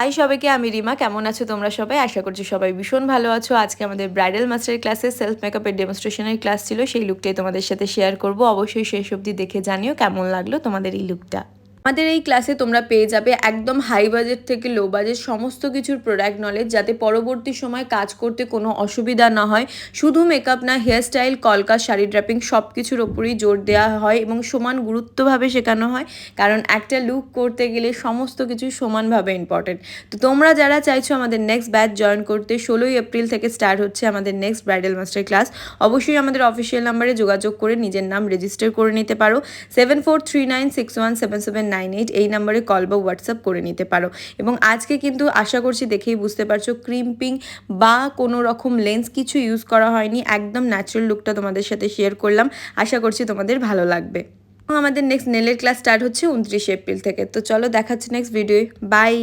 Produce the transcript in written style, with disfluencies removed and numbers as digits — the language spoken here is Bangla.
হাই সবাইকে, আমি রিমা। কেমন আছো তোমরা সবাই? আশা করছি সবাই ভীষণ ভালো আছো। আজকে আমাদের ব্রাইডাল মাস্টার ক্লাসে সেলফ মেকআপের ডেমনস্ট্রেশনের ক্লাস ছিল, সেই লুকটাই তোমাদের সাথে শেয়ার করব। অবশ্যই শেষ অবধি দেখে জানিও কেমন লাগলো তোমাদের এই লুকটা। আমাদের এই ক্লাসে তোমরা পেয়ে যাবে একদম হাই বাজেট থেকে লো বাজেট সমস্ত কিছুর প্রোডাক্ট নলেজ, যাতে পরবর্তী সময় কাজ করতে কোনো অসুবিধা না হয়। শুধু মেকআপ না, হেয়ারস্টাইল, কলকা, শাড়ি ড্রাপিং সব কিছুর ওপরেই জোর দেওয়া হয় এবং সমান গুরুত্বভাবে শেখানো হয়, কারণ একটা লুক করতে গেলে সমস্ত কিছু সমানভাবে ইম্পর্টেন্ট। তো তোমরা যারা চাইছো আমাদের নেক্সট ব্যাচ জয়েন করতে, 16ই এপ্রিল থেকে স্টার্ট হচ্ছে আমাদের নেক্সট ব্রাইডাল মাস্টার ক্লাস। অবশ্যই আমাদের অফিসিয়াল নাম্বারে যোগাযোগ করে নিজের নাম রেজিস্টার করে নিতে পারো। 7439617798 এই নাম্বারে কল বা হোয়াটসঅ্যাপ করে নিতে পারো। এবং আজকে কিন্তু আশা করছি দেখেই বুঝতে পারছো, ক্রিম্পিং বা কোনো রকম লেন্স কিছু ইউজ করা হয়নি, একদম ন্যাচারাল লুকটা তোমাদের সাথে শেয়ার করলাম। আশা করছি তোমাদের ভালো লাগবে। আমাদের নেক্সট নেলের ক্লাস স্টার্ট হচ্ছে 29 এপ্রিল থেকে। তো চলো, দেখাচ্ছি নেক্সট ভিডিওয়ে। বাই।